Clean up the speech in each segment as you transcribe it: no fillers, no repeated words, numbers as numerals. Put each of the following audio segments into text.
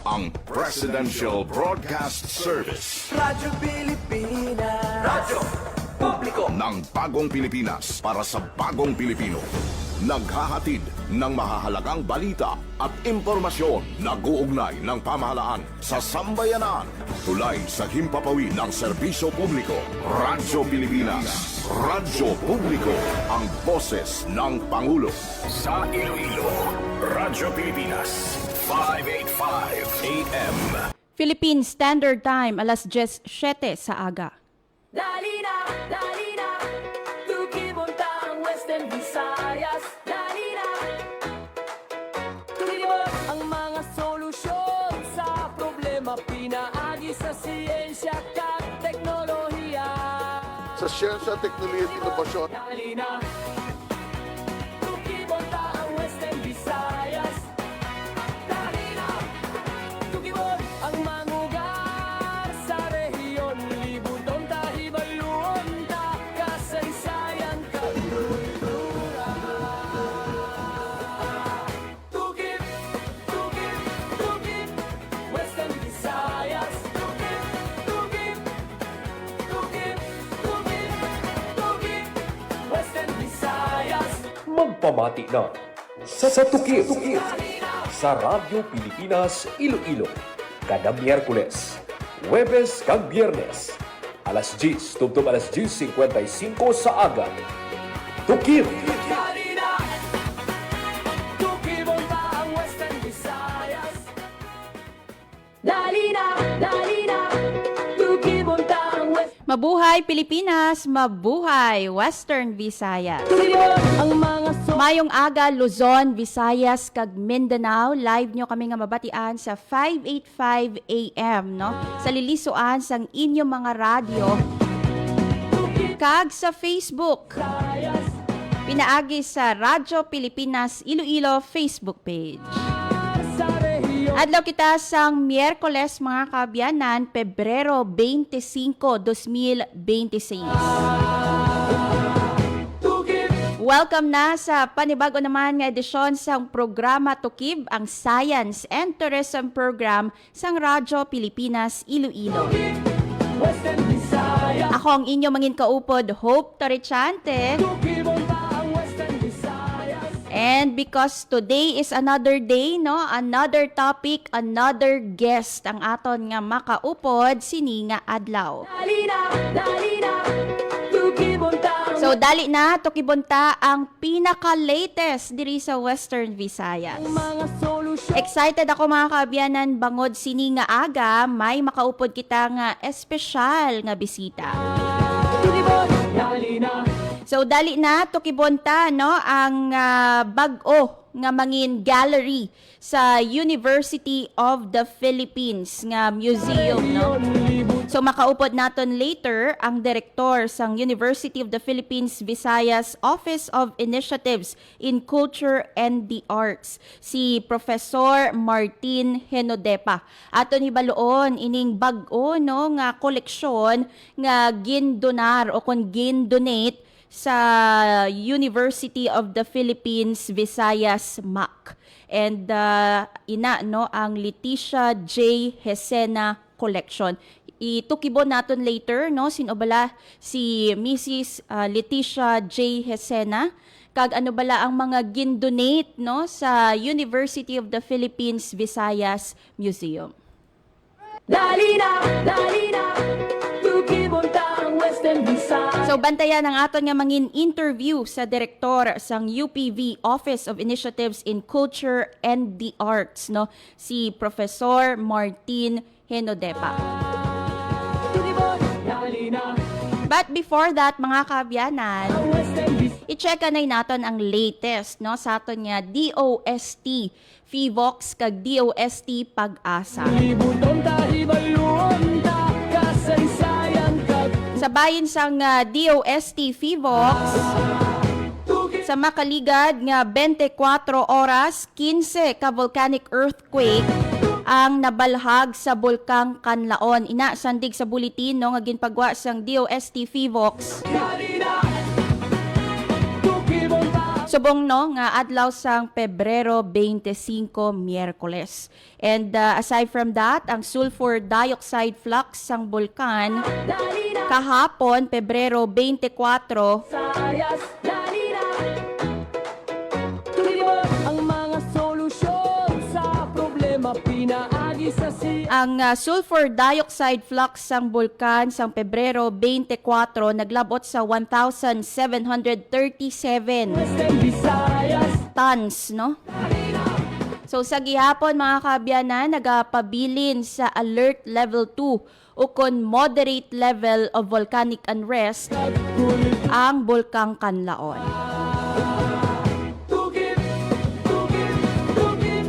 ang Presidential Broadcast Service. Radyo Pilipinas. Radyo Publiko Ng bagong Pilipinas para sa bagong Pilipino. Naghahatid ng mahahalagang balita at impormasyon na guugnay ng pamahalaan sa sambayanan. Tulay sa himpapawid ng serbisyo publiko. Radyo Pilipinas. Radyo Publiko. Ang boses ng Pangulo. Sa Iloilo, Radyo Pilipinas. 585 AM. Philippine Standard Time, alas 10:07 sa aga. Dali na, tukibonta ang Western Visayas. Dali na, tukibon ang mga solusyon sa problema. Pinaagi sa siyensya at teknolohiya. Sa siyensya, teknolohiya at inobasyon. Dali na, tukibonta ang Western Visayas. Dali na, tukibon ang mangugar sa rehiyon. Libuton tahibaluon ta kasaysayan kakultura. Tukib, Western Visayas. Tukib, Western Visayas. Magpamati na sa Tukib sa Radyo Pilipinas Iloilo kada Miyerkules, Huwebes kag Biyernes alas 10 tubtob alas 10:55 sa aga. Tukib Dali na, tukibonta ang Western Visayas. Dali na, tukibonta ang Mabuhay Pilipinas, mabuhay Western Visayas. Tukibon ang mga Mayong aga Luzon, Visayas kag Mindanao, live nyo kami nga mabatian sa 585 AM, no? Sa lilisuan sang inyong mga radyo kag sa Facebook. Pinaagi sa Radyo Pilipinas Iloilo Facebook page. sa rehiyon. Adlaw kita sang Miyerkules mga kaabyanan, Pebrero 25, 2026. Welcome na sa panibago naman nga edisyon sang programa Tukib, ang Science and Tourism Program sang Radyo Pilipinas Iloilo. Western Visayas. Ako ang inyo mangin kaupod, Hope Torrechante. Tukibonta ang Western Visayas. And because today is another day, no? Another topic, another guest ang aton nga makaupod sini nga adlaw. Dali na, tukibonta ang So dali na tukibonta ang pinaka-latest diri sa Western Visayas. mga solusyon. Excited ako mga kaabyanan, bangod sini nga aga, may makaupod kita nga espesyal nga bisita. Tukibon, dali na. So dali na tukibonta no ang bag-o nga mangin gallery sa University of the Philippines nga museum no. So makaupod naton later ang direktor sang University of the Philippines Visayas Office of Initiatives in Culture and the Arts, si Professor Martin Henodepa. Aton hibaluon ining bag-o no nga koleksyon nga gindonar o kon gindonate sa University of the Philippines Visayas MAC. And ina no ang Leticia J. Hesena Collection. Itukibon naton later no sino bala si Mrs. Leticia J. Hesena kag ano bala ang mga gindonate no sa University of the Philippines Visayas Museum. Dali na, tukibonta ang Western Visayas. So bantayan ang aton nga mangin interview sa direktor sang UPV Office of Initiatives in Culture and the Arts no si Professor Martin Henodepa. Tukibon, dali na, But before that mga kaabyanan, ang Western Visayas. i-check na naton ang latest no sa aton nga DOST FIVOX kag DOST Pag-asa. Libuton tahibaluon ta kasaysayan kag Sa bayin sang DOST FIVOX, sa makaligad nga 24 oras, 15 ka volcanic earthquake ang nabalhag sa bulkang Kanlaon. Ina sandig sa bulletin no nga ginpagwa sang DOST FIVOX. dali na, tukibonta. Subong no nga adlaw sang Pebrero 25, Miyerkules. And aside from that, ang sulfur dioxide flux sang bulkan Dali na, kahapon Pebrero 24 Visayas, dali na. Tulibot ang mga solusyon sa problema, pinaagi sa ang sulfur dioxide flux sang bulkan sang Pebrero 24 naglabot sa 1,737 Western Visayas. tons, no? So sa gihapon mga kaabyanan, nagapabilin sa alert level 2 o kon moderate level of volcanic unrest ang Bulkang Kanlaon. Tugip, tugip, tugip.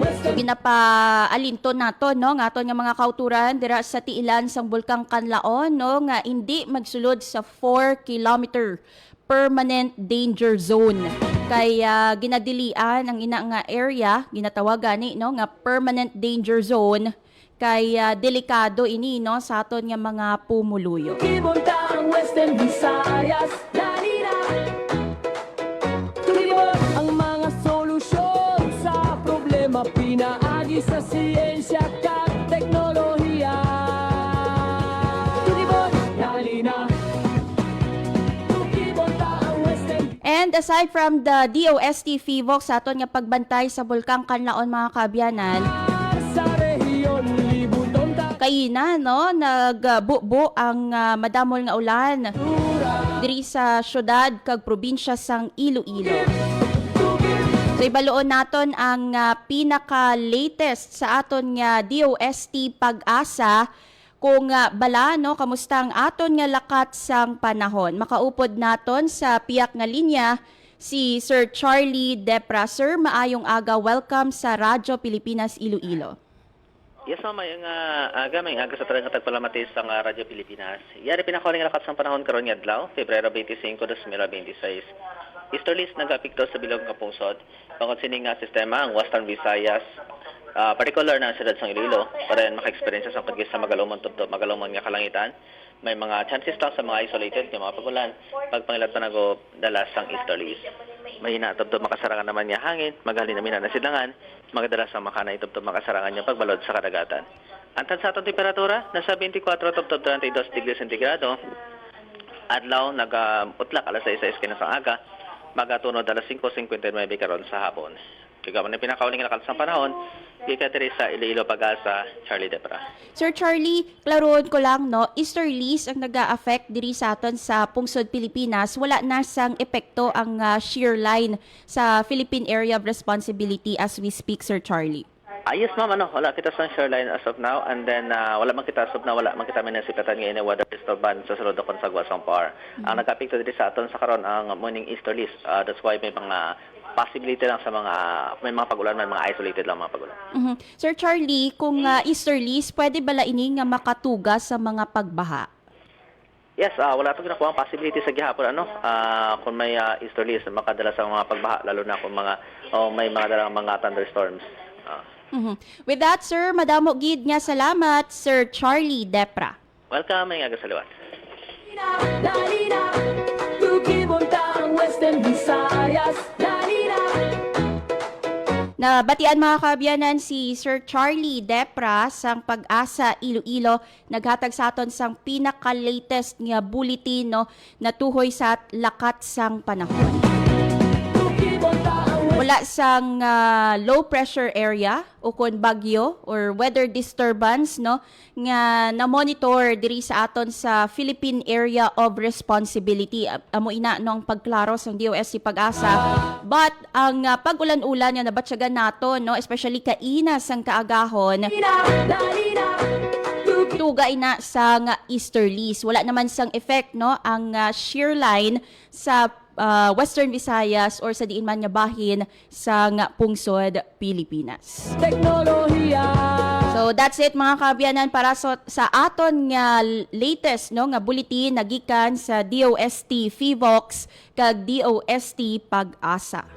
Western Ginapaalinto nato no nga aton nga mga kauturan dira sa tiilan sang Bulkang Kanlaon no nga hindi magsulod sa 4 kilometer permanent danger zone. Kaya ginadilian ang ina nga area ginatawagan ni no nga permanent danger zone kaya delikado ini no sa aton nga mga pumuluyo. Ibonta ang Western Visayas, dali na. Tulibot ang mga solusyon sa problema, pinaagi sa siyensya at teknolohiya. Tulibot, dali na. Ibonta ang Western And aside from the DOST FIVOC sa aton nga pagbantay sa Bulkang Kanlaon mga kaabyanan, sa rehiyon, libuton ta. kayina no nagbubo ang madamol nga ulan diri sa syudad kag probinsya sang Iloilo. So ibaloon naton ang pinaka-latest sa aton nga DOST Pag-asa kung bala no kamusta ang aton nga lakat sang panahon. Makaupod naton sa piyak nga linya si Sir Charlie Depra. Sir, maayong aga. Welcome sa Radyo Pilipinas Iloilo. Yes, ma'am. May aga sa talagang tagpalamatis ang Radyo Pilipinas. Yari pinakawaling lakat sa panahon karon nga adlaw, Pebrero 25, 2026. Easterlies nagapikto sa bilog nga pusod. Bangod sining nga sistema ang Western Visayas, particular na sa siyudad sang Iloilo, para maka-experience sa pagkis sa magalumon nga kalangitan. May mga chances lang sa mga isolated nga mga pagulan pagpangilat pa nago dalas sang easterlies. May hinatubtob makasarangan naman niya hangin, magali namin na silangan, magadalas ang makana itubtob makasarangan niya pagbalod sa kadagatan. Antan sa atong temperatura, nasa 24 tubtob 32 degrees centigrado. Adlaw, nag-utlak alas 6 kinas ang aga, magatunod alas 5:59 karon sa hapon. Kaya man pinakauling lakas sa panahon, Gika sa Iloilo Pag-asa, Charlie Depra. Sir Charlie, klaroon ko lang no, easterlies ang nag-a-affect diri sa aton sa pungsod Pilipinas. Wala na sang epekto ang shear line sa Philippine Area of Responsibility as we speak, Sir Charlie. Yes, ma'am, wala kita sa shoreline as of now, and then wala man kita as of now, wala man kita minasipatan ngayon ng weather disturbance sa sulod akong sagwa sang par. Ang nagapikto diri sa aton sa karon ang morning easterlies. That's why may mga possibility lang sa may mga pagulan, may mga isolated lang mga pagulan. Sir Charlie, kung easterlies, pwede bala ini nga makatugas sa mga pagbaha? Yes, wala itong ginakuha ang possibility sa gihapon. Kung may easterlies, makadala sa mga pagbaha, lalo na kung may mga dalang mga thunderstorms. With that, sir, madamo gid nga salamat, Sir Charlie Depra. Welcome, may nga saliwat. dali na. Tugibonta ang Western Visayas, dali na. Nabatian mga kaabyanan si Sir Charlie Depra sang Pag-asa Iloilo, naghatag sa aton sang pinaka-latest nga bulletin no natuhoy sa lakat sang panahon. Tugibonta ang Wala sang low pressure area o kon bagyo or weather disturbance no nga na-monitor diri sa aton sa Philippine Area of Responsibility. Amo ina no ang pagklaro sang DOST Pag-asa. But ang pag-ulan-ulan nga nabatsyagan nato no especially kaina sang kaagahon dali na. tugay na sang easterlies. Wala naman sang effect no ang shear line sa Western Visayas or sa diin man nga bahin sa pungsod Pilipinas. Teknolohiya. So that's it mga kaabyanan para sa aton nga latest no nga bulletin nagikan sa DOST FIVOX kag DOST Pag-asa.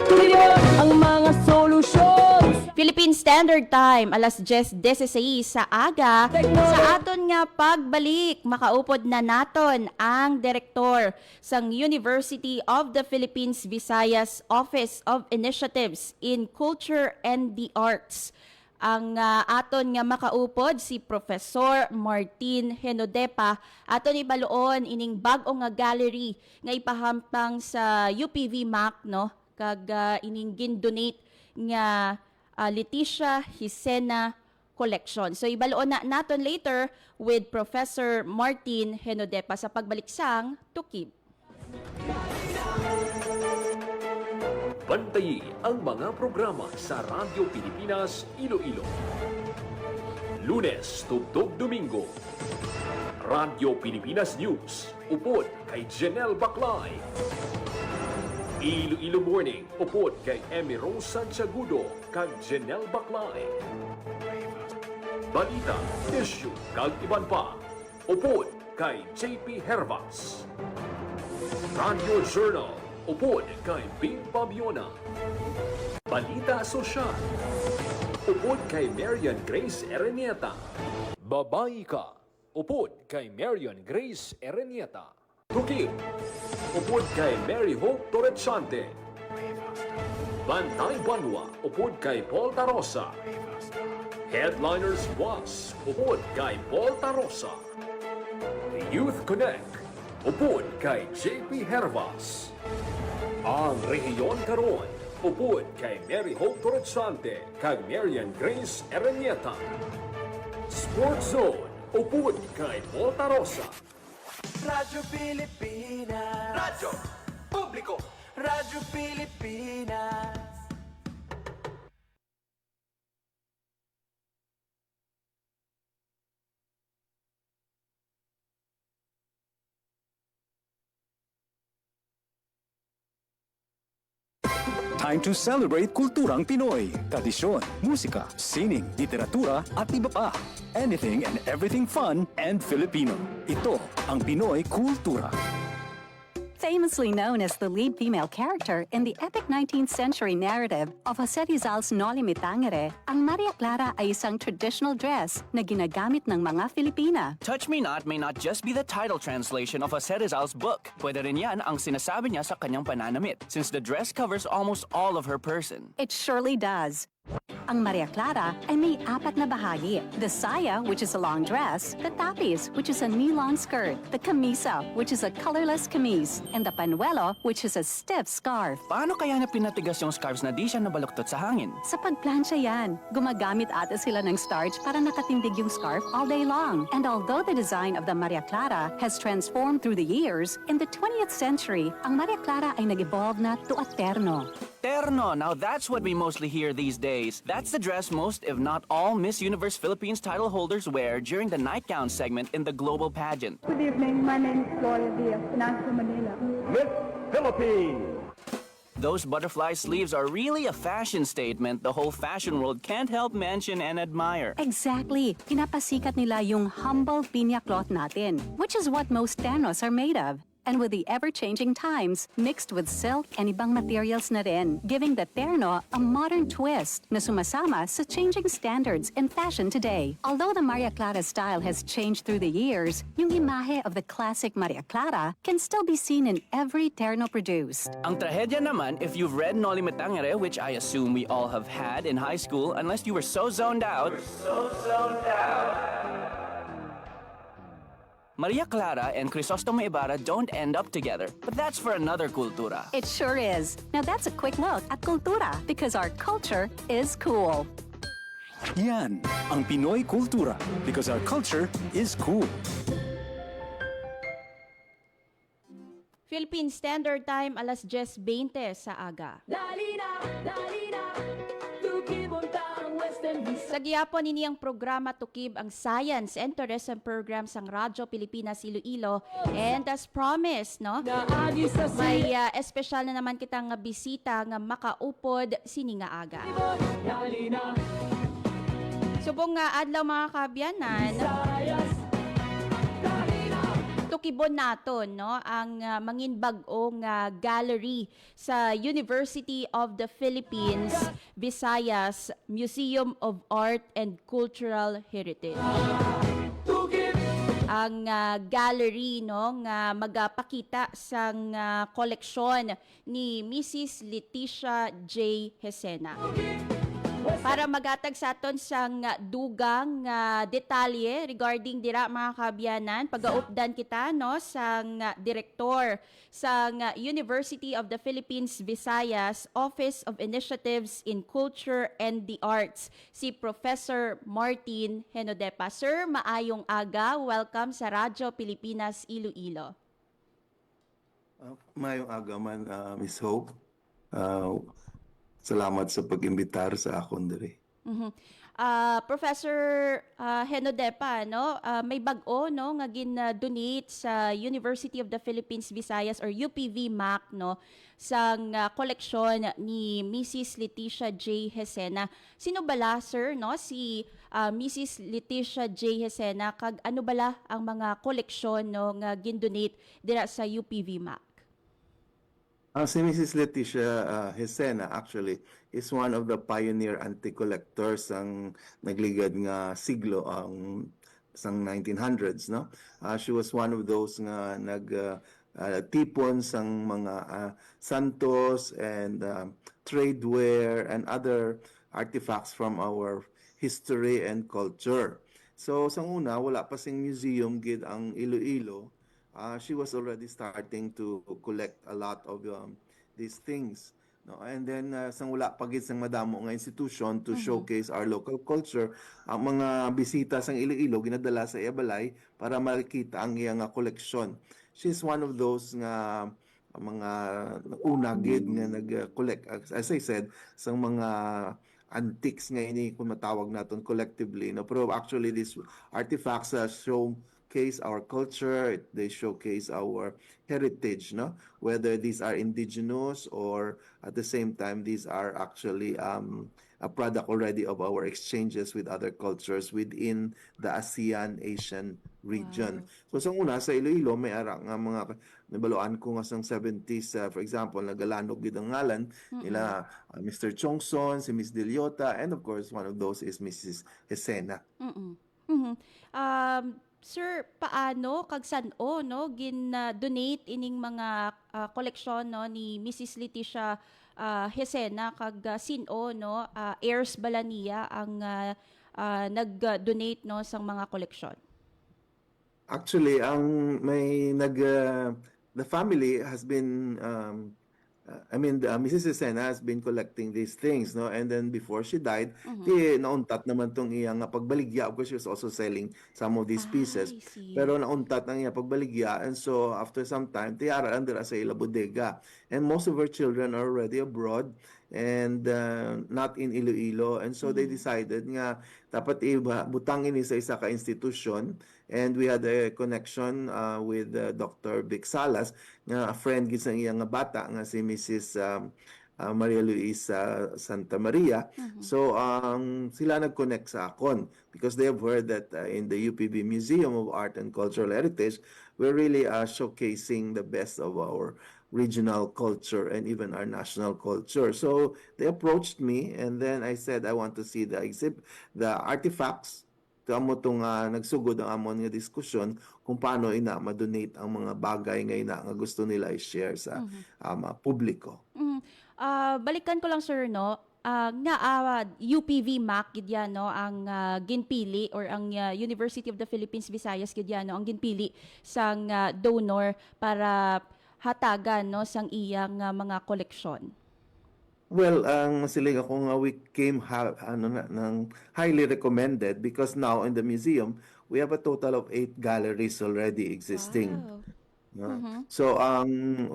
Tulibot ang mga solusyon. Philippine Standard Time, alas 10:16 sa aga. Sa aton nga pagbalik, makaupod na naton ang direktor sang University of the Philippines Visayas Office of Initiatives in Culture and the Arts. Ang aton nga makaupod si Professor Martin Henodepa. Aton ibaluon ining bag-o nga gallery nga ipahampang sa UPV MAC, no? Kag ining gin-donate nga Leticia Hisena Collection. So ibaluon na naton later with Professor Martin Henodepa sa pagbalik sang Tukib. Bantayi ang mga programa sa Radyo Pilipinas Iloilo. Lunes tugtog Domingo. Radyo Pilipinas News, upod kay Janelle Baclay. Iloilo Morning, upod kay Emmy Rose Santiagudo kag Janelle Baclay. Balita, issue kag iban pa, upod kay JP Hervas. Radio Journal, upod kay Bing Pabiona. Balita Sosyal, upod kay Marian Grace Erenieta. Babae Ka, upod kay Marian Grace Erenieta. Tukib, upod kay Mary Hope Torrechante. Bantay Banwa, upod kay Paul Tarosa. Headliners Was, upod kay Paul Tarosa. Youth Connect, upod kay JP Hervas. Ang Rehiyon Karon, upod kay Mary Hope Torrechante kag Marian Grace Erenieta. Sports Zone, upod kay Paul Tarosa. Radyo Pilipinas. Radyo Publiko. Radyo Pilipinas. Time to celebrate kulturang Pinoy. Tradisyon, musika, sining, literatura at iba pa. Anything and everything fun and Filipino. Ito ang Pinoy Kultura. Famously known as the lead female character in the epic 19th century narrative of Jose Rizal's Noli Me Tangere, ang Maria Clara ay isang traditional dress na ginagamit ng mga Filipina. Touch Me Not may not just be the title translation of Jose Rizal's book. Pwede rin yan ang sinasabi niya sa kanyang pananamit, since the dress covers almost all of her person. It surely does. Ang Maria Clara ay may apat na bahagi. The saya, which is a long dress, the tapis, which is a knee-long skirt, the camisa, which is a colorless camise, and the panuelo, which is a stiff scarf. Paano kaya na pinatigas yung scarves na di siya nabaluktot sa hangin? Sa pagplansya yan, gumagamit ata sila ng starch para nakatindig yung scarf all day long. And although the design of the Maria Clara has transformed through the years, in the 20th century, ang Maria Clara ay nag-evolve na to a terno. Terno, now that's what we mostly hear these days. That's the dress most, if not all, Miss Universe Philippines title holders wear during the nightgown segment in the global pageant. Good evening. My name is Gloria Diaz, Nasa Manila. Miss Philippines! Those butterfly sleeves are really a fashion statement the whole fashion world can't help mention and admire. Exactly. Pinapasikat nila yung humble pinya cloth natin, which is what most ternos are made of. And with the ever-changing times, mixed with silk and ibang materials na rin, giving the terno a modern twist na sumasama sa changing standards in fashion today. Although the Maria Clara style has changed through the years, yung imahe of the classic Maria Clara can still be seen in every terno produced. Ang trahedya naman, if you've read Noli Me Tangere, which I assume we all have had in high school, unless you were so zoned out. Maria Clara and Crisostomo Ibarra don't end up together, but that's for another kultura. It sure is. Now that's a quick look at Kultura, because our culture is cool. Yan ang Pinoy Kultura because our culture is cool. Philippine Standard Time, alas 10:20 sa aga. Dali na, tukibunta ang Western Visayas. Sa giyapon ini ang programa Tukib ang Science and Tourism Program sang Radyo Pilipinas Iloilo. And as promised, no? Naagi sa May espesyal na naman kitang bisita nga makaupod sini nga aga. Dali na, Subong nga adlaw mga kabyanan, Visayas. Dali na, tukibon naton no ang mangin bag-o nga gallery sa University of the Philippines Visayas Museum of Art and Cultural Heritage. Ang gallery no nga magapakita sa koleksyon ni Mrs. Leticia J. Hesena. Para magatag sa aton sang dugang detalye regarding dira mga kabyanan, pagaupdan kita no sang direktor sang University of the Philippines Visayas Office of Initiatives in Culture and the Arts, si Professor Martin Henodepa. Sir, maayong aga. Welcome sa Radyo Pilipinas Iloilo. Mayong aga man, Miss Hope. Salamat sa pag-imbitar sa akon diri. Professor Henodepa, no, may bag-o no nga gin-donate sa University of the Philippines Visayas or UPV MAC no sang koleksyon ni Mrs. Leticia J. Hesena. Sino bala sir no si Mrs. Leticia J. Hesena kag ano bala ang mga koleksyon no nga gin-donate dira sa UPV MAC? Si Mrs. Leticia Hesena actually is one of the pioneer anti-collectors ang nagligad nga siglo ang sang 1900s, no? She was one of those nga tipon sang mga santos and tradeware and other artifacts from our history and culture. So sang una wala pa sing museum gid ang Iloilo. She was already starting to collect a lot of these things. No? And then, sang wala pagit sang madamo nga institution to showcase our local culture, ang mga bisita sang Iloilo ginadala sa Ibalay para makita ang iyang koleksyon. She's one of those nga mga una gid nga nag-collect, as I said, sang mga antiques nga ini kung matawag naton collectively. No? Pero actually, these artifacts showcase our culture, they showcase our heritage, no? Whether these are indigenous or at the same time these are actually a product already of our exchanges with other cultures within the ASEAN Asian region. Wow. So sa una sa Iloilo may ara nga mga nabaluan ko nga sang 70s, for example nagalanog gid ang ngalan nila Mr. Chongson, si Miss Diliota, and of course one of those is Mrs. Hesena. Sir, paano kag san-o no gin-donate ining mga koleksyon no ni Mrs. Leticia Hesena kag sin-o no heirs bala niya ang nag-donate no sang mga koleksyon? Actually, the family has been Mrs. Hesena has been collecting these things, no? And then before she died, nauntat naman tong iyang pagbaligya. Of course, she was also selling some of these pieces. Pero nauntat ang iyang pagbaligya. And so, after some time, tiyara andira sa ila bodega. And most of her children are already abroad and not in Iloilo. And so, they decided nga, dapat butang ini sa isa ka institusyon. And we had a connection with Dr. Vic Salas, nga a friend gid sa iyang bata nga si Mrs. Maria Luisa Santa Maria. So sila nag-connect sa akon because they have heard that in the UPB Museum of Art and Cultural Heritage, we're really showcasing the best of our regional culture and even our national culture. So they approached me and then I said I want to see the artifacts. Amo itong nagsugod ang amon nga diskusyon kung paano ina ma-donate ang mga bagay nga gusto nila i-share sa publiko. Balikan ko lang sir no, UPV MAC gid yan no ang ginpili or ang University of the Philippines Visayas gid yan no ang ginpili sang donor para hatagan no sang iyang mga koleksyon. Well, ang siling ako nga we came highly recommended because now in the museum we have a total of 8 galleries already existing. Wow. So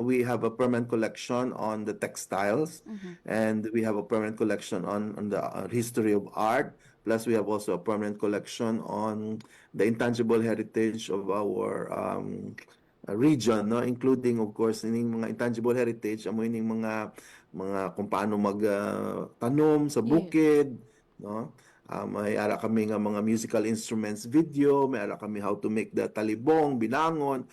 we have a permanent collection on the textiles and we have a permanent collection on the history of art. Plus we have also a permanent collection on the intangible heritage of our region, no, including of course ining mga intangible heritage amo ining mga kung paano magtanom sa bukid, no, may ara kami nga mga musical instruments video, may ara kami how to make the talibong, binangon.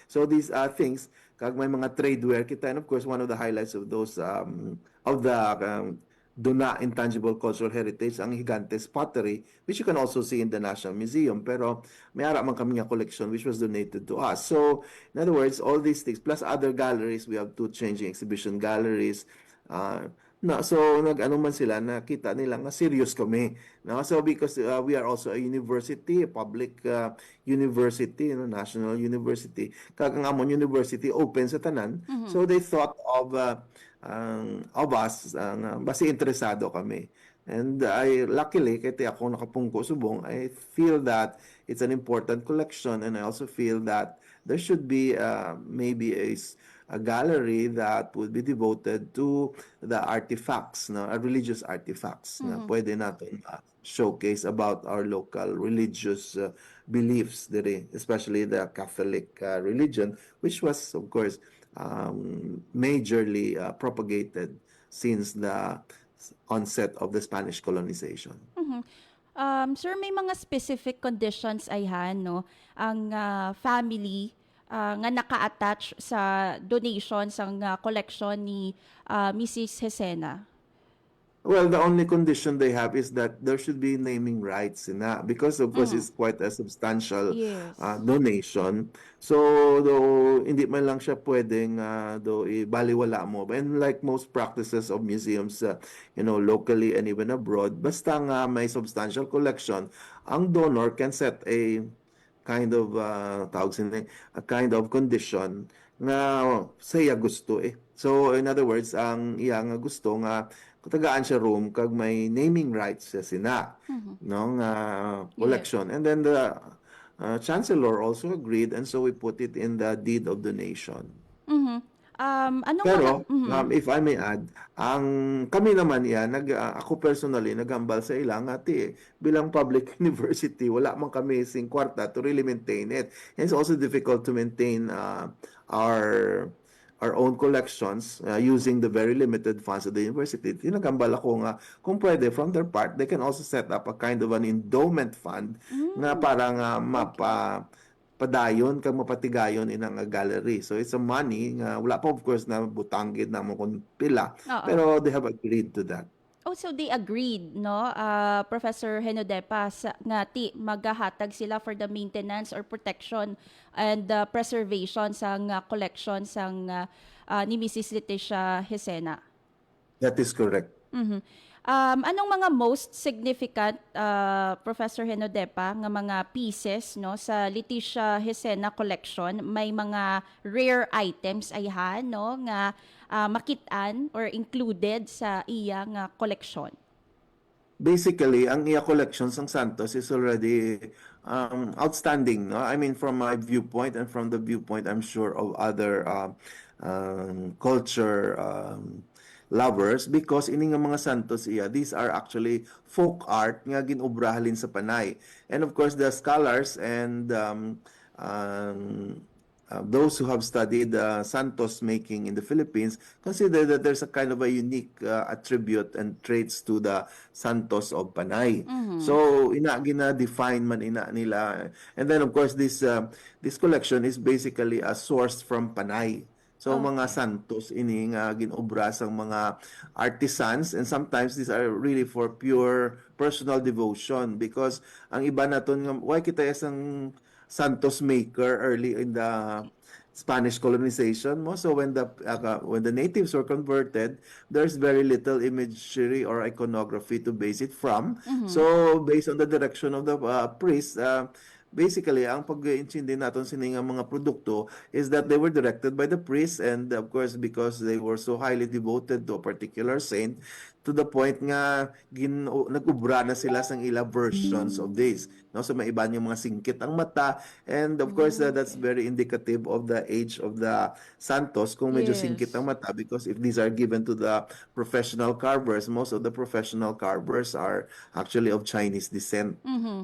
So these things, kag may mga tradeware kita, and of course one of the highlights of those of the Duna Intangible Cultural Heritage, ang Gigantes Pottery, which you can also see in the National Museum. Pero may ara man kami nga collection which was donated to us. So, in other words, all these things, plus other galleries, we have two changing exhibition galleries. So, nag-ano man sila, nakita nila nga serious kami. No? So, because we are also a university, a public university, national university. Kag ang amon university open sa tanan. So, they thought of us, basta interesado kami. And luckily, kaya ako nakapungko subong, I feel that it's an important collection, and I also feel that there should be maybe a gallery that would be devoted to the artifacts, religious artifacts, na pwede natin showcase about our local religious beliefs, especially the Catholic religion, which was, of course, majorly propagated since the onset of the Spanish colonization. Sir, may mga specific conditions no, ang family nga naka-attach sa donation sang collection ni Mrs. Hesena? Well, the only condition they have is that there should be naming rights because of course it's quite a substantial donation. So though hindi man lang siya pwedeng though ibaliwala mo. And like most practices of museums locally and even abroad, basta nga may substantial collection, ang donor can set a kind of a kind of condition nga saya gusto So in other words, ang iya nga gusto nga tagaan siya room kag may naming rights sa sina collection. And then the chancellor also agreed, and so we put it in the deed of donation. Pero if I may add, kami naman ako personally nagambal sa ilang bilang public university, wala man kami sing kwarta to really maintain it. And it's also difficult to maintain our own collections using the very limited funds of the university. Tinagambal ako nga kung pwede from their part, they can also set up a kind of an endowment fund nga para nga mapadayon kag mapatigayon inang gallery. So it's a money nga wala pa of course na butanggid na mo kung pila, pero they have agreed to that. So they agreed, no, Professor Henodepa, nga maghahatag sila for the maintenance or protection and preservation sang collection sang ni Mrs. Leticia Hesena. That is correct. Anong mga most significant, Professor Henodepa, nga mga pieces no sa Leticia Hesena collection? May mga rare items no nga makitaan or included sa iya nga collection? Basically, ang iya collection sang Santos is already outstanding. No? I mean, from my viewpoint and from the viewpoint, I'm sure, of other culture lovers, because ini nga mga Santos these are actually folk art nga ginubrahalin sa Panay. And of course, the scholars and those who have studied Santos making in the Philippines consider that there's a kind of a unique attribute and traits to the Santos of Panay. So gina-define man nila. And then of course this collection is basically a source from Panay. So mga Santos ini nga ginobra sang mga artisans, and sometimes these are really for pure personal devotion, because ang iba naton nga why kita isang Santos maker early in the Spanish colonization mo. So when the natives were converted, there's very little imagery or iconography to base it from. So based on the direction of the priest, basically, ang pag-intindi natin sining mga produkto is that they were directed by the priest, and of course because they were so highly devoted to a particular saint, to the point nga nag-ubra na sila sang ila versions of this. No, so may iba yung mga singkit ang mata, and of course that's very indicative of the age of the Santos kung medyo singkit ang mata, because if these are given to the professional carvers, most of the professional carvers are actually of Chinese descent.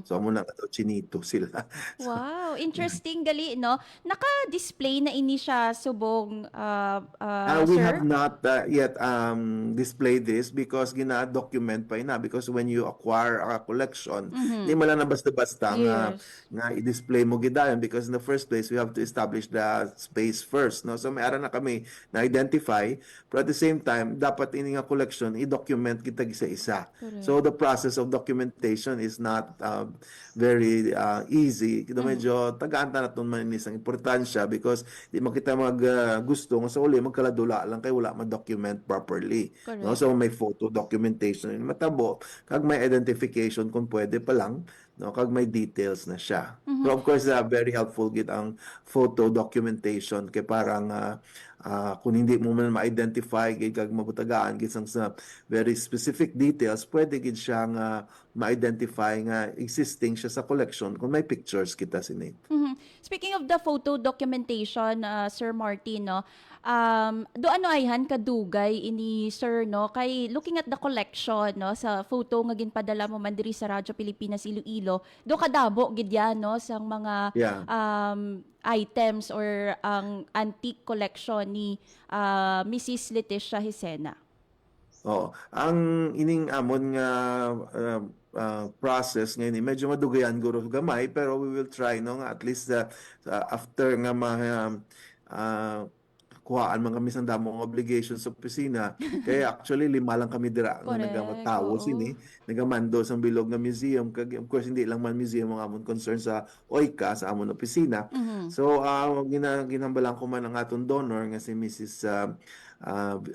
So amo na chinito sila. Wow, interesting gali no. Naka-display na ini siya subong we sir? have not yet displayed this because because gina-document pa ina, because when you acquire a collection, hindi mo lang na basta-basta nga i-display mo gidayon, because in the first place we have to establish the space first, no? So may ara na kami na identify, but at the same time dapat ini nga collection i-document kita isa-isa. So the process of documentation is not very easy. Medyo tagaan ta naton man isang importansya, because di man kita gusto nga sa uli magkaladula lang kay wala ma-document properly. No? So may photo documentation in matabo, kag may identification kung pwede pa lang, no, kag may details na siya. So of course very helpful gid ang photo documentation, kay parang kung hindi mo man ma-identify gid kag mabutagaan gid sa very specific details, pwede gid siya nga ma-identify nga existing siya sa collection kung may pictures kita sini. Speaking of the photo documentation, Sir Martin, no, do ano ayhan kadugay ini sir, no, kay looking at the collection, no, sa photo nga ginpadala mo man diri sa Radyo Pilipinas Iloilo, do kadabo gid yan, no, sang mga items or ang antique collection ni Mrs. Leticia Hesena. Ang ining amon nga process ngayon medyo madugayan guro gamay, pero we will try, no, nga at least after nga kuhaan man kami sa damong obligations sa opisina, kaya actually 5 lang kami dira nga nagamatawo sini, nagamando sa bilog nga museum, kag of course hindi lang man museum ang amon concern sa OICA, sa amon opisina. So ginambalan ko man ang aton donor nga si Mrs.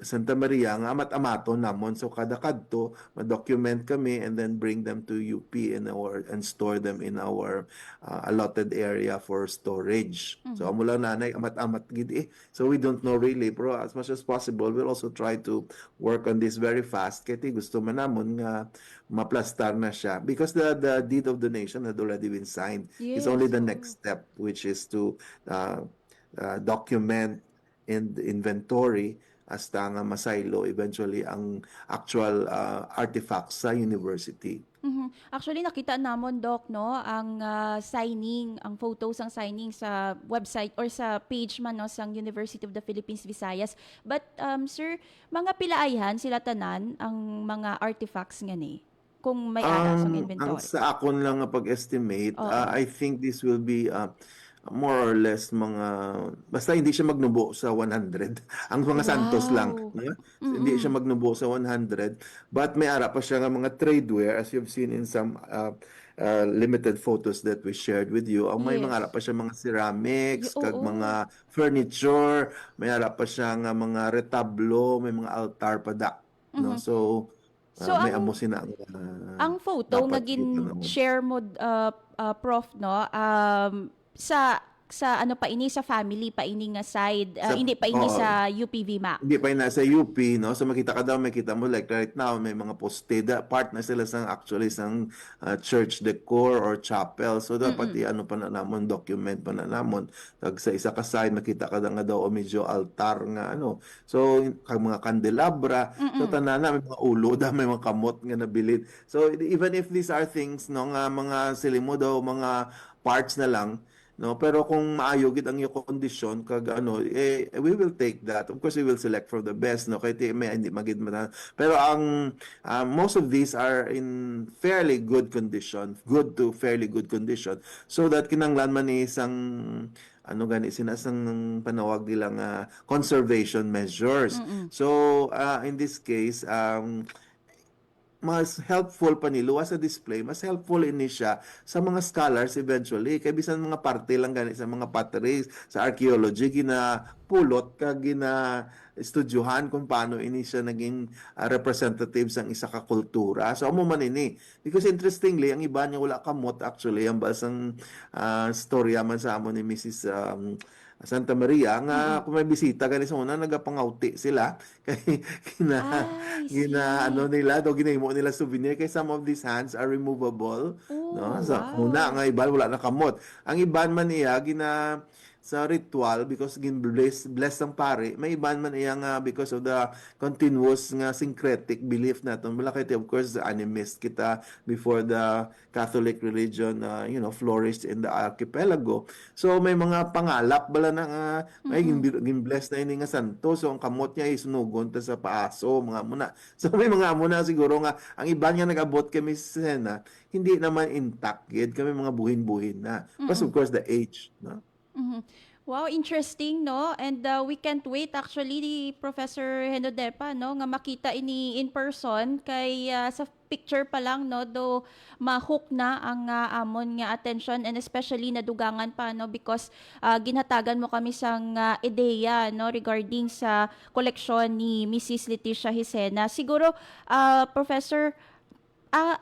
Santa Maria nga amat-amato namon, so kada kadto ma-document kami and then bring them to UP and store them in our allotted area for storage. So amo lang nanay amat-amat gid so we don't know really, pero as much as possible we'll also try to work on this very fast, kay gusto man namon nga maplastar na siya, because the deed of donation had already been signed. It's only the next step, which is to document in the inventory hasta nga masaylo eventually ang actual artifacts sa university. Actually nakita namon, Doc, no, ang signing, ang photos ang signing sa website or sa page man, no, sang University of the Philippines Visayas. But sir, mga pilaayhan sila tanan ang mga artifacts nga ni kung may ara sa inventory? Ang sa akon lang nga pag-estimate, I think this will be more or less basta hindi siya magnubo sa 100. Ang mga santos lang. Hindi siya magnubo sa 100. But may ara pa siya nga mga tradeware, as you've seen in some limited photos that we shared with you. May mga ara pa siya mga ceramics, kag mga furniture, may ara pa siya nga mga retablo, may mga altar pa no? So may amo sina ang photo nga gin-share mo, Prof, no, sa ano pa ini, sa family pa ini nga side, hindi pa ini sa UPV Mac. Hindi pa ini sa UP, no? So makita ka daw, makita mo like right now may mga posted part na sila sang actually sang church decor or chapel. So dapat ano pa na namon, document pa na namon. Tag sa isa ka side makita ka nga daw medyo altar nga ano. So kag mga kandelabra, so tanan na may mga ulo da, may mga kamot nga nabilid. So even if these are things, no, nga mga silimo daw, mga parts na lang, no, pero kung maayo gid ang iyong kondisyon kag ano, we will take that. Of course we will select from the best, no, kay may hindi magid man, pero ang most of these are in fairly good condition, good to fairly good condition, so that kinanglan man ni isang ano gani sinasang panawag nilang conservation measures. So in this case mas helpful pa ni luwas sa display, mas helpful ini siya sa mga scholars eventually, kay bisan mga parte lang gani sa mga potteries, sa archaeology gina pulot kag gina estudyuhan kung paano ini siya naging representative sang isa ka kultura. So amo man ini, because interestingly ang iba niya wala kamot actually, ang basang storya man sa amo ni Mrs. Santa Maria nga kung may bisita gani sa una nagapangawti sila kay ano nila do ginahimo nila souvenir, kay some of these hands are removable, no, so una nga iban wala na kamot, ang iban man niya sa ritual because bless ang pare, may iban man iya nga because of the continuous nga syncretic belief naton. Wala kay of course the animist kita before the Catholic religion flourished in the archipelago. So may mga pangalap bala na nga may gin-bless na ini nga santo. So ang kamot niya isunugon ta sa paaso mga muna. So may mga muna siguro nga ang iban nga nag-abot kami sa Sena, hindi naman intact gid kami mga buhin-buhin na. Plus of course the age, no? Mhm. Wow, interesting, no? And we can't wait actually ni Professor Henodepa, no, nga makita ini in person kay sa picture pa lang, no, do ma-hook na ang amon nga attention and especially nadugangan pa, no, because ginhatagan mo kami sang ideya, no, regarding sa koleksyon ni Mrs. Leticia Hisena. Siguro, Professor,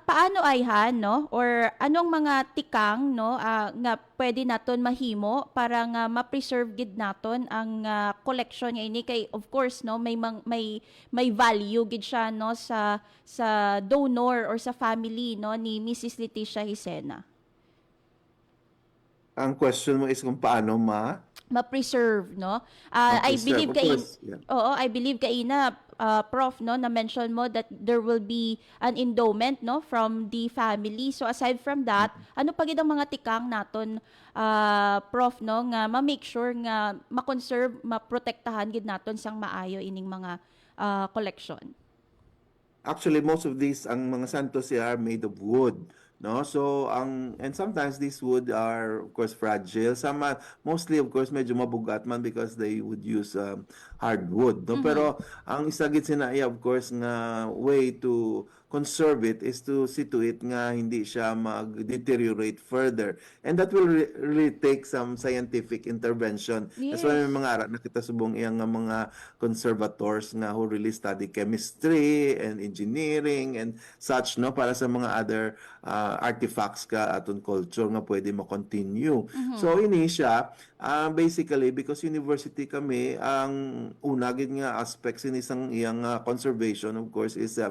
paano ayhan, no, or anong mga tikang, no, nga pwede naton mahimo para nga ma-preserve gid naton ang collection nga ini kay of course, no, may value gid siya, no, sa donor or sa family, no, ni Mrs. Leticia Hisena. Ang question mo is kung paano Ma-preserve, no? I ma-preserve, believe of kay course, yeah. Oo, I believe kay ina Prof, no, na mention mo that there will be an endowment, no, from the family. So aside from that, ano pa gid ang mga tikang naton, Prof, no, nga ma-make sure nga ma-conserve, ma-protektahan gid naton sang maayo ining mga collection? Actually, most of these, ang mga santos are made of wood. No, so and sometimes these wood are of course fragile. Some mostly of course medyo mabugat man because they would use hardwood. No, pero ang isa gid sinaiya of course nga way to conserve it is to see to it nga hindi siya mag-deteriorate further. And that will really take some scientific intervention. That's why may mga ara nakita subong iyang nga mga conservators nga who really study chemistry and engineering and such, no, para sa mga other artifacts ka aton culture nga pwede ma-continue. So ini siya basically because university kami ang una gid nga aspects in isang iyang conservation of course is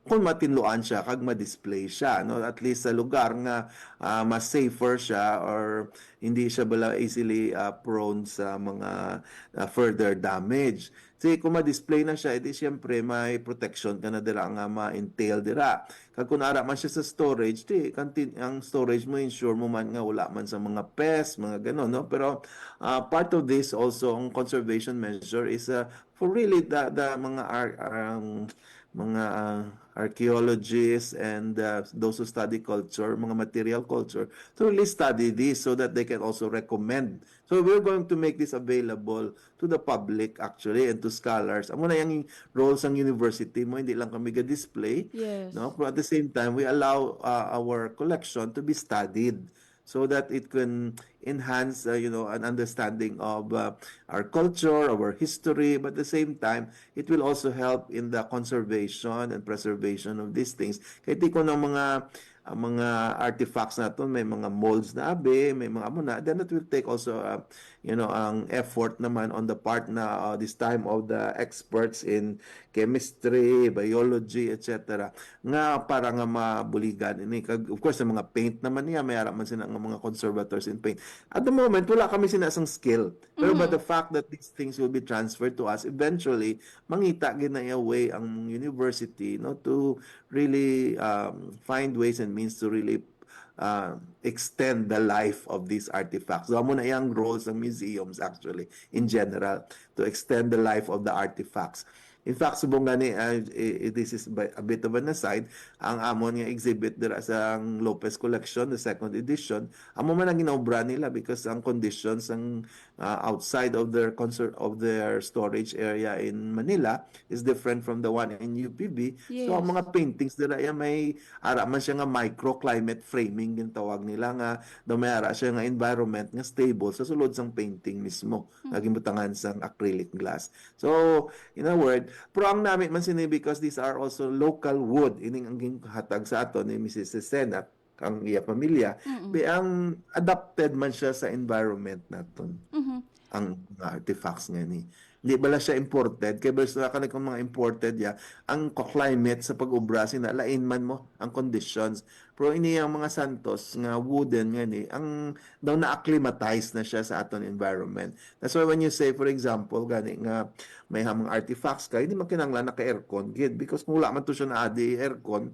kung matinluan siya kag ma-display siya, no, at least sa lugar nga mas safer siya or hindi siya bala easily prone sa mga further damage. Kasi kung ma-display na siya, edi siyempre may protection ka na dira nga ma-entail dira. Kag kung ara man siya sa storage, ang storage mo ensure mo man nga wala man sa mga pests, mga ganon, no? Pero part of this also ang conservation measure is for really the mga archaeologists and those who study culture, mga material culture, to really study this so that they can also recommend. So we're going to make this available to the public actually and to scholars. Amo na yung roles ng university mo, hindi lang kami ga-display, Yes. no? But at the same time, we allow our collection to be studied so that it can enhance an understanding of our culture, our history, but at the same time it will also help in the conservation and preservation of these things. Kaya di ko ng mga artifacts naton may mga molds na may mga amo na, then it will take also ang effort naman on the part na this time of the experts in chemistry, biology, etc. nga para nga mabuligan ini. Of course sa mga paint naman niya may ara man sila nga mga conservators in paint. At the moment wala kami sinasang skill, pero but the fact that these things will be transferred to us eventually mangita gid na way ang university, no, to really find ways and means to really extend the life of these artifacts. So amo na yang roles ng museums actually in general to extend the life of the artifacts. In fact, subong gani, this is a bit of an aside, ang amon nga exhibit dira sa Lopez Collection, the second edition, amo man ang ginaobra nila because ang conditions ang outside of their storage area in Manila is different from the one in UPB. Yes. So ang mga paintings dira may ara man siya nga microclimate framing yung tawag nila nga may ara siya nga environment nga stable sa sulod sang painting mismo nga gibutangan sang acrylic glass. So in a word, pero ang namin man sini because these are also local wood ining ang hatag sa ato ni Mrs. Hisena ang iya pamilya, ang adapted man siya sa environment naton. Ang mga artifacts nga ni. Hindi bala siya imported, kaya basta ka mga imported ang climate sa pag-ubra, sinalain man mo ang conditions. Pero ini ang mga santos nga wooden nga ni ang daw na-acclimatize na siya sa aton environment. That's why when you say for example gani nga may hamang artifacts ka, hindi man kinahanglan naka-aircon gid because kung wala man to siya na adi aircon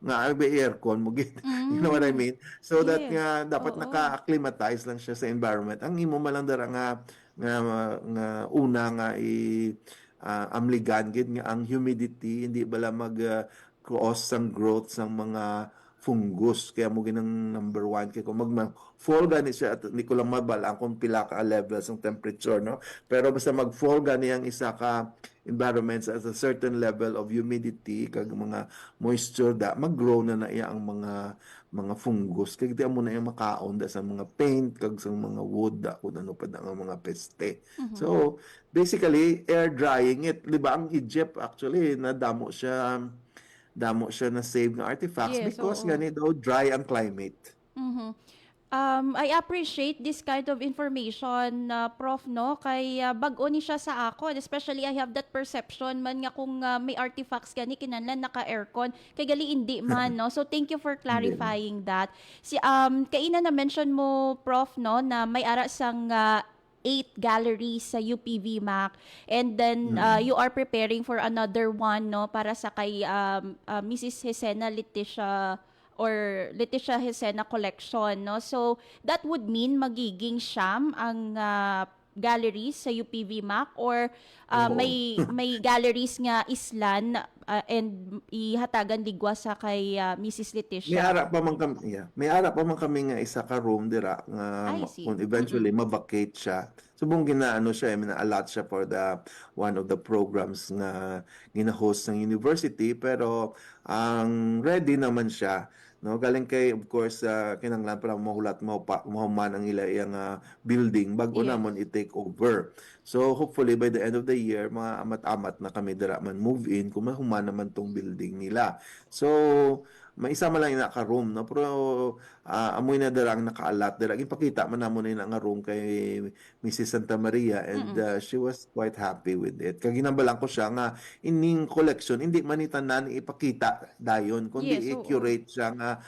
nga ay aircon mo gid. You know what I mean? So that Yes. nga dapat Oo. naka-acclimatize lang siya sa environment. Ang imo man lang dara nga una nga amligan gid nga ang humidity hindi bala cause sang growth sang mga fungus kaya mo ginang number one kay kung mag-fall gani siya at hindi ko lang mabalaan kung pila ka levels ng temperature no pero basta mag-fall gani ang isa ka environments at a certain level of humidity kag mga moisture da mag-grow na iya ang mga fungus kay di mo na yung makaon da sa mga paint kag sa mga wood da kung ano pa da nga mga peste. So basically air drying it, di ba ang Egypt actually nadamo siya na save ng artifacts Yes, because oo. gani daw dry ang climate. Mhm. I appreciate this kind of information, Prof, no? Kay bag-o ni siya sa ako. Especially, I have that perception man nga kung may artifacts gani kinahanglan naka-aircon. Kay gali hindi man, no? So, thank you for clarifying that. Kaina na-mention mo, Prof, no, na may ara sang 8 galleries sa UPV Mac and then you are preparing for another one no para sa kay Mrs. Hesena Leticia Hesena collection no so that would mean magiging siyam ang galleries sa UPV Mac or may galleries nga islan and ihatagan digwa sa kay Mrs. May Leticia. ara pa man kami, may ara pa man kami nga isa ka room dira nga I see. kung eventually ma-vacate siya. Subong ginaano siya, mina-allot siya for the one of the programs nga gina-host ng university pero ang ready naman siya. No, galing kay of course kinahanglan para mahuman ang ila iyang building bago Yes. namon i-take over. So hopefully by the end of the year mga amat-amat na kami dira man move in kung mahuman naman tong building nila. So may isa man lang ina ka room no pero amoy na dira ang nakaalat dira ipakita man namon na nga room kay Mrs. Santa Maria and she was quite happy with it. Kag ginabalan ko siya nga ining collection hindi man ni tanan ipakita dayon kundi Yes, oo. i-curate siya nga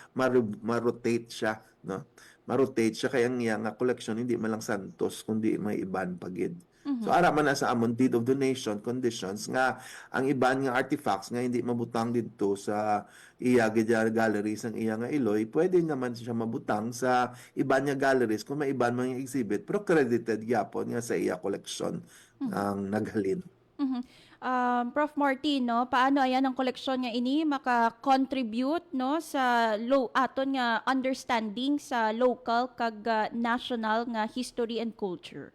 ma-rotate siya no ma-rotate siya kaya ang iya nga collection hindi man lang santos kundi may iban pagid. So ara man na sa amon deed of donation conditions nga ang iban nga artifacts nga hindi mabutang didto sa iya galleries ang iya nga Iloy pwede naman siya mabutang sa iban nga galleries kung may iban man nga exhibit pero credited gyapon nga sa iya collection ang naghalin. Mhm. Prof. Martin, no, paano ayan ang koleksyon nga ini maka-contribute no sa aton nga understanding sa local kag national nga history and culture?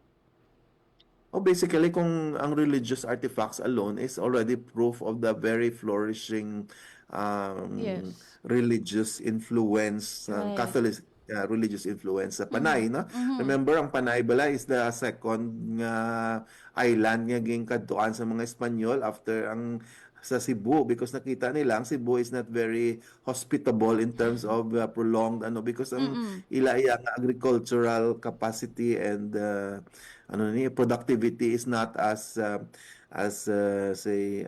Oh, basically, kung ang religious artifacts alone is already proof of the very flourishing Yes. religious influence, Right. Catholic religious influence sa Panay, no? Remember, ang Panay bala is the second nga island nga ging kadtuan sa mga Espanyol after ang sa Cebu because nakita nila ang Cebu is not very hospitable in terms of prolonged because ang ila yang agricultural capacity and productivity is not as say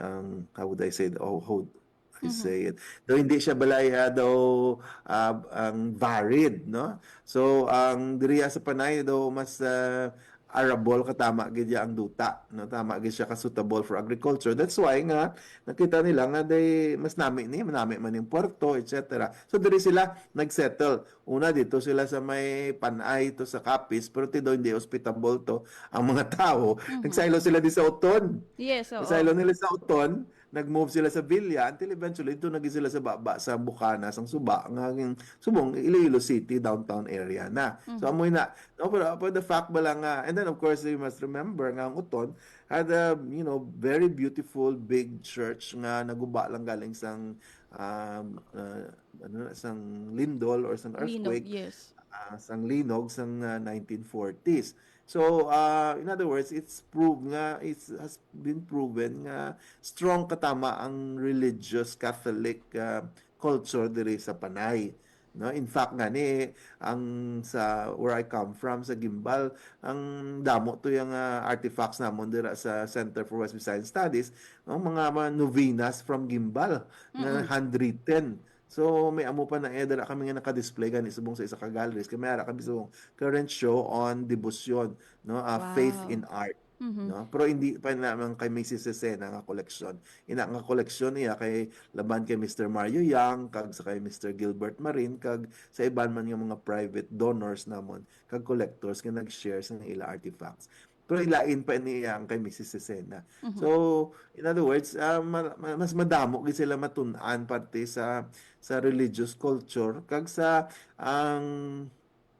how would I say it? How I say it. Though hindi siya balaya daw ang varied, no? So ang diriya sa Panay daw mas arable katama gid ang duta, no? Tama gid siya ka suitable for agriculture. That's why nga nakita nila nga mas nami man yung puerto, etc. So diri sila nagsettle. Una dito sila sa may Panay to sa Capiz, pero tido hindi hospitable to ang mga tao. Nagsaylo sila di sa Uton. Yes, oo. Nagsaylo nila sa Uton, nag-move sila sa Villa until eventually ito naging sila sa baba sa Bukana sang Suba nga subong Iloilo City downtown area na. So amoy na no pero the fact ba lang and then of course you must remember nga ang Uton had a very beautiful big church nga naguba lang galing sang sang lindol or sang Linog, earthquake yes. sang linog sang 1940s. So, in other words, it has been proven nga strong katama ang religious Catholic culture diri sa Panay. No, in fact nga ni ang sa where I come from sa Gimbal, ang damo to yung artifacts namon dira sa Center for West Visayas Studies, no, mga novenas from Gimbal na handwritten. So may amo pa na dara kami nga naka-display gani subong sa isa ka galleries kay may ara kami subong current show on debosyon, no, faith Wow. in art. Mhm. No, pero hindi pa naman kay Mrs. Cesena nga koleksyon. Ina nga koleksyon niya kay laban kay Mr. Mario Yang kag sa kay Mr. Gilbert Marin kag sa iban man nga mga private donors namon kag collectors nga nag-share sa ila artifacts. Pero ilain pa niya ang kay Mrs. Cesena. So, in other words, mas madamo gid sila matun-an parte sa religious culture kag sa ang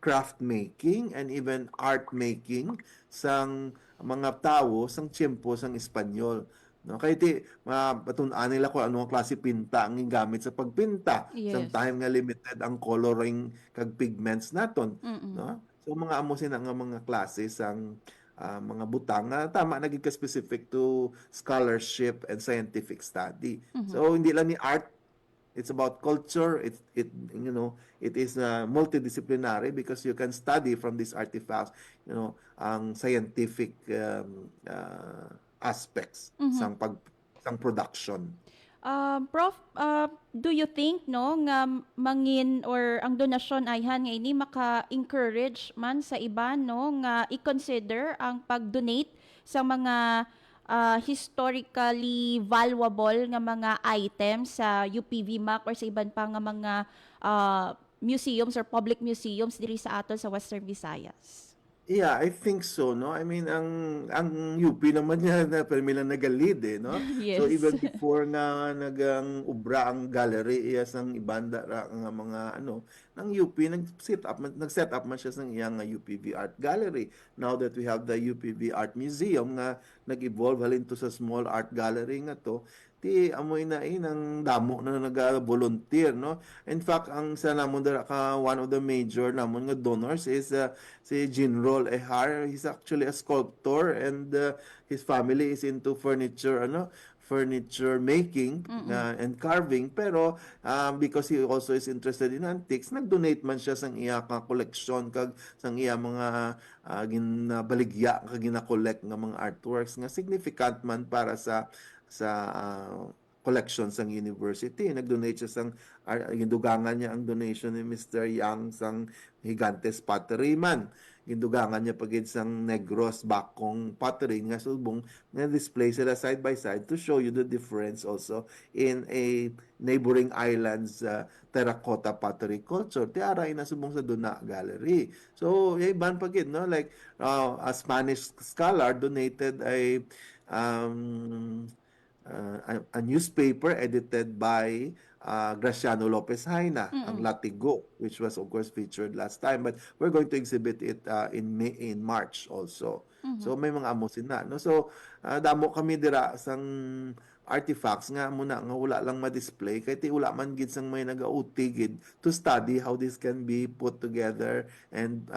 craft making and even art making sang mga tao sang tiyempo sang Espanyol. No, kay ti matun-an nila kung anong klase pinta ang gamit sa pagpinta. Sang Yes. time nga limited ang coloring kag pigments naton, Mm-mm. no? So mga amo sina nga mga klase sang mga butang nga tama naging ka-specific to scholarship and scientific study. So hindi lang ni art, it's about culture. It is multidisciplinary because you can study from these artifacts, ang scientific aspects sang production. Prof, do you think no nga mangin or ang donasyon ayhan nga ini maka-encourage man sa iban no nga i-consider ang pag-donate sa mga historically valuable nga mga items sa UPV MAC or sa iban pa nga mga museums or public museums diri sa aton sa Western Visayas? Yeah, I think so, no? I mean, ang UP naman niya na permila nag-lead, no? Yes. So even before nga nagang ubra ang gallery iya sang ibanda ra nga mga ng UP nag-set up man siya sang iyang UPV Art Gallery. Now that we have the UPV Art Museum nga nag-evolve halin to sa small art gallery nga to, ti amoy na ng damo na naga-volunteer, no? In fact, ang sa namon dara ka one of the major namon nga donors is si Jinrol Ehar. He's actually a sculptor and his family is into furniture making and carving, pero because he also is interested in antiques, nag-donate man siya sang iya ka koleksyon kag sang iya mga ginabaligya kag gina-collect nga mga artworks nga significant man para sa collection sang university. Nag-donate siya sang gindugangan niya ang donation ni Mr. Yang sang Gigantes Pottery man. Gindugangan niya pagid sang Negros Bakong Pottery nga subong nga display sila side by side to show you the difference also in a neighboring islands terracotta pottery culture. Tiara ina subong sa Duna Gallery. So, iban pagid, no? Like a Spanish scholar donated a newspaper edited by Graciano Lopez Haina, ang Latigo, which was of course featured last time, but we're going to exhibit it in March also. So may mga amosin na, no? So damo kami dira sang artifacts nga muna nga wala lang ma-display kay ti wala man gid sang may nagautigid to study how this can be put together and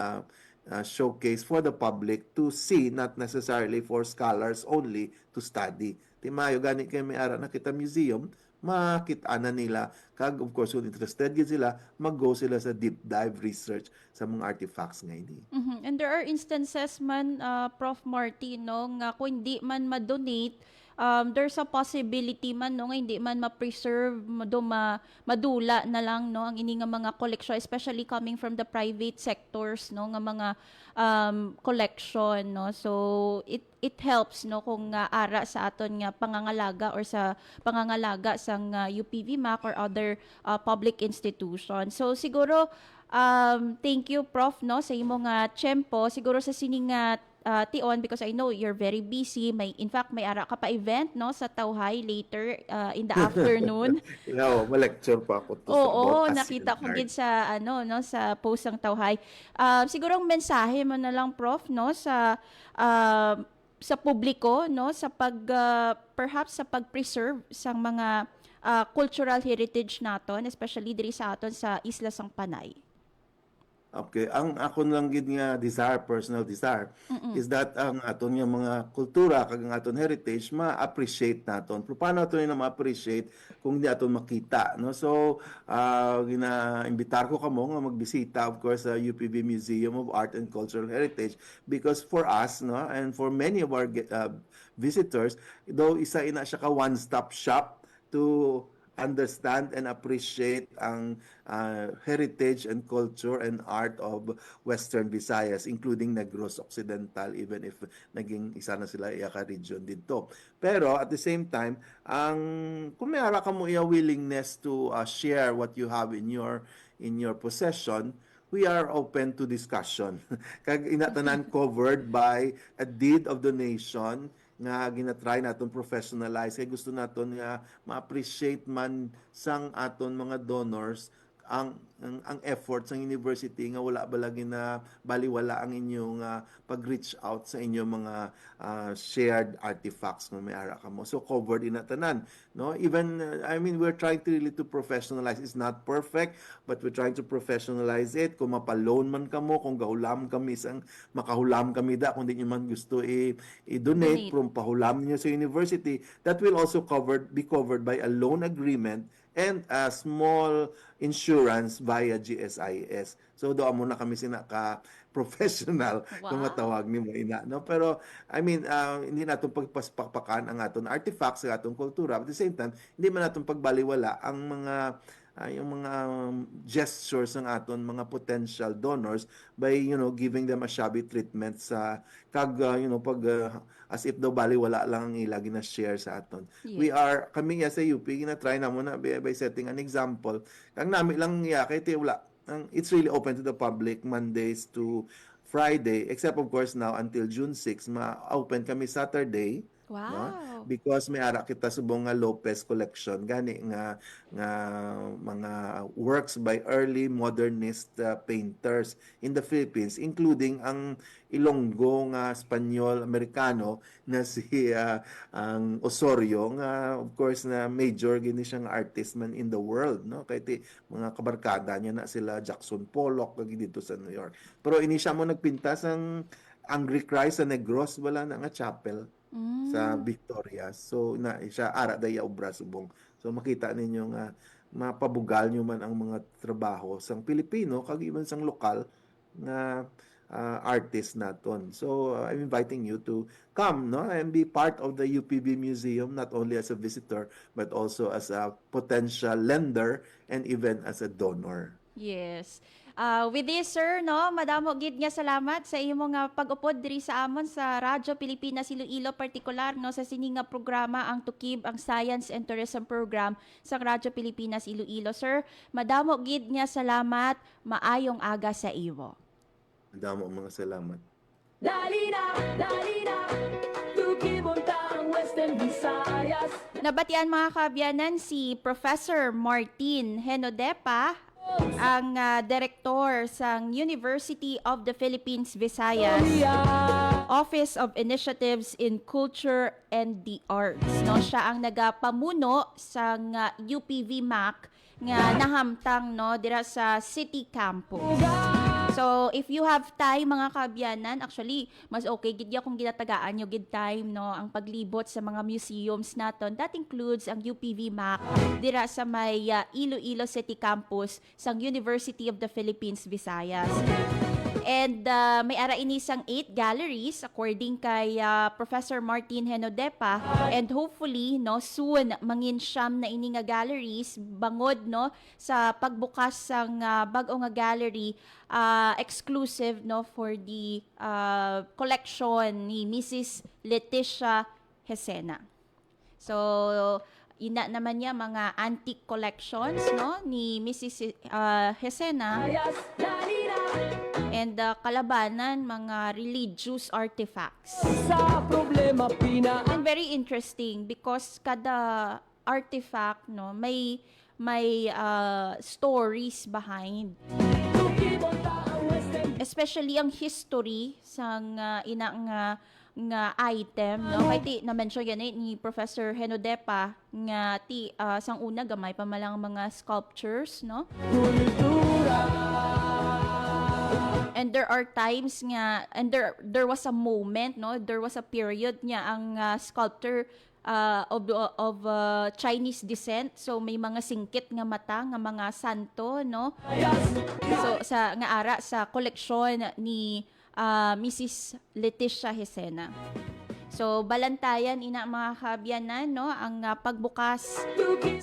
showcase for the public to see, not necessarily for scholars only to study. Ti mayo gani kay may ara na kita museum, makita na nila kag of course kung interested gid sila, mag-go sila sa deep dive research sa mga artifacts nga ini. And there are instances man, Prof. Marty, no, nga kung hindi man ma-donate, there's a possibility man no nga hindi man ma-preserve madula na lang no ang ini nga mga collection, especially coming from the private sectors no nga mga collection no. So it helps no kung ara sa aton nga pangangalaga or sa pangangalaga sang UPV MAC or other public institutions. So siguro thank you Prof no sa imo nga tiyempo siguro sa sining tion, because I know you're very busy. In fact, may ara ka pa event no sa Tauhay later in the afternoon. Ma-lecture pa ako to Oo, about nakita ko art. gid sa no sa post ng Tauhay. Siguro ang mensahe mo na lang Prof no sa publiko no sa perhaps sa pag-preserve sang mga cultural heritage naton, especially diri sa aton sa Isla sang Panay. Okay, ang ako lang gid nga personal desire, is that ang aton nga mga kultura kag ang aton heritage ma-appreciate naton. Pero paano aton na ma-appreciate kung di aton makita, no? So, gina-imbitar ko kamo nga magbisita of course sa UPV Museum of Art and Cultural Heritage, because for us, no, and for many of our visitors, though isa ina siya ka one-stop shop to understand and appreciate ang heritage and culture and art of Western Visayas, including Negros Occidental, even if naging isa na sila iyaka region dito. Pero at the same time, kung may ara ka mo iya willingness to share what you have in your possession, we are open to discussion. Kag inatanan covered by a deed of donation nga ginatry naton professionalize kay gusto naton nga ma-appreciate man sang aton mga donors ang efforts ng university nga wala balagi na baliwala ang inyong pag-reach out sa inyong mga shared artifacts nga may ara kamo. So covered in tanan, no? Even I mean we're trying to really to professionalize. It's not perfect, but we're trying to professionalize it. Kung mapa-loan man kamo, kung gahulam kami makahulam kami kung di niyo man gusto i-donate from pahulam niyo sa university, that will also be covered by a loan agreement and a small insurance via GSIS. So doon muna kami professional kung matawag ni mo ina, no? Pero I mean hindi naton pagpaspakpakan ang aton artifacts sa aton kultura. At the same time, hindi man naton pagbaliwala ang mga yung mga gestures ng aton mga potential donors by giving them a shabby treatment sa pag as if daw baliwala lang ang ilagi na share sa aton. We are kami sa UP gina-try na muna by setting an example. Kang nami lang kay wala. It's really open to the public Mondays to Friday, except of course now until June 6 ma-open kami Saturday. Wow. No? Because may ara kita subong nga Lopez collection gani nga mga works by early modernist painters in the Philippines, including ang Ilonggo nga Espanyol Amerikano na si ang Osorio nga of course na major gini siyang artist man in the world, no? Kay mga kabarkada niya na sila Jackson Pollock dito sa New York. Pero ini siya mo nagpintas ang Angry Christ sa Negros wala na nga chapel sa Victoria. So na siya ara daya obra subong. So makita ninyo nga mapabugal nyo man ang mga trabaho sang Pilipino kag even sang lokal na artist naton. So I'm inviting you to come, no, and be part of the UPB Museum, not only as a visitor but also as a potential lender and even as a donor. Yes. With this, sir, no, madamo gid nga salamat sa imong nga pag-upod diri sa amon sa Radyo Pilipinas Iloilo, partikular no sa sini nga programa ang Tukib, ang Science and Tourism Program sa Radyo Pilipinas Iloilo. Sir, madamo gid nga salamat, maayong aga sa iwo. Madamo mga salamat. Dali na, tukibon ta ang Western Visayas. Nabatian mga kaabyanan si Professor Martin Henodepa, ang direktor sa University of the Philippines Visayas, Office of Initiatives in Culture and the Arts. No, siya ang nagapamuno sa UPV-MAC nga nahamtang no dira sa City Campus. So, if you have time mga kaabyanan, actually, mas okay gid ya kung ginatagaan nyo gid time no ang paglibot sa mga museums naton. That includes ang UPV-MAC dira sa may Iloilo City Campus sa University of the Philippines Visayas. And may ara inisang 8 galleries according kay Professor Martin Henodepa, and hopefully no soon mangin siyam na ini nga galleries bangod no sa pagbukas sang bag-o nga gallery exclusive no for the collection ni Mrs. Leticia Hesena. So ina naman niya mga antique collections no ni Mrs. Hesena, and kalabanan mga religious artifacts. Sa problema And very interesting because kada artifact no may stories behind. Especially ang history sang ina nga item no kay na-mention yan ni Professor Henodepa nga sang una gamay pa malang mga sculptures no. And there are times nga, and there was a moment, no, there was a period nga ang sculptor of Chinese descent, so may mga singkit nga mata nga mga santo, no. So sa nga ara sa koleksyon ni Mrs. Leticia Hesena. So balantayan ina mga kaabyanan no ang pagbukas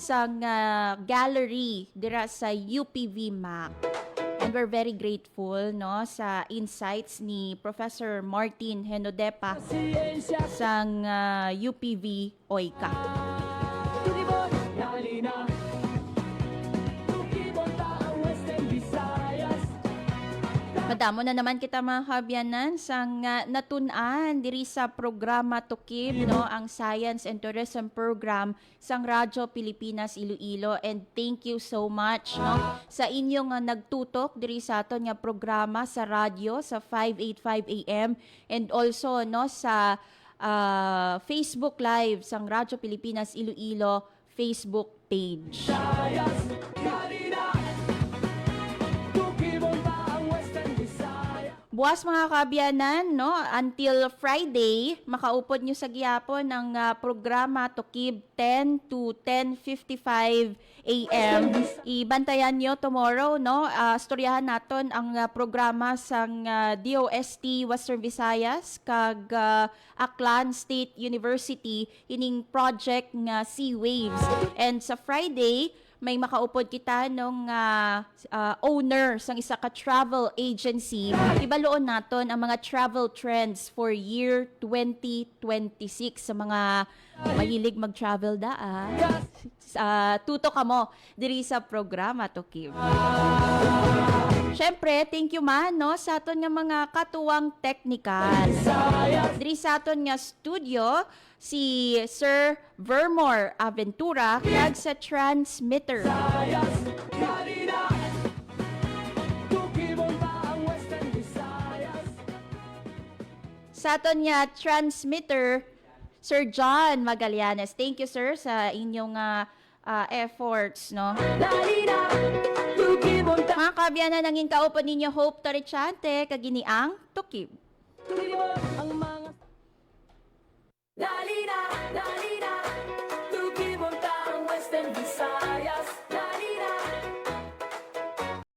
sang gallery dira sa UPV MAC. And we're very grateful no sa insights ni Professor Martin Henodepa sang UPV OICA. Tukibon, dali na. Tukibon ta ang Western Visayas. Madamo na naman kita mga kaabyanan sang natun-an diri sa programa Tukib no ang Science and Tourism Program sang Radyo Pilipinas Iloilo, and thank you so much no sa inyong nagtutok diri sa aton nga programa sa radyo sa 585 AM and also no sa Facebook Live sang Radyo Pilipinas Iloilo Facebook page. Visayas, dali na. Tukibon ta ang Western Visayas. Buwas mga kaabyanan, no, until Friday, makaupod nyo sa gihapon ng programa Tukib 10 to 10:55 AM. Ibantayan nyo tomorrow, no, storyahan naton ang programa sang DOST Western Visayas kag Aklan State University ining project nga Sea Waves. And sa Friday, may makaupod kita nung owner sang isa ka travel agency. Ibaluon naton ang mga travel trends for year 2026 sa mga mahilig mag-travel tuto ka mo diri sa programa Tukib. Syempre, thank you man no sa aton nga mga katuwang teknikal. Diri sa aton nga studio si Sir Vermore Aventura kag sa transmitter. Dali na. Tukibon ta ang Western Visayas. Sa aton nga transmitter, Sir John Magallanes. Thank you sir sa inyong efforts no. Dali na. Tukibon ta. Mga kaabyanan nanging kaupo ninyo Hope Torrechante kaginiang Tukib. Tukibon ang mga dali na, tukibon ta ang Western Visayas.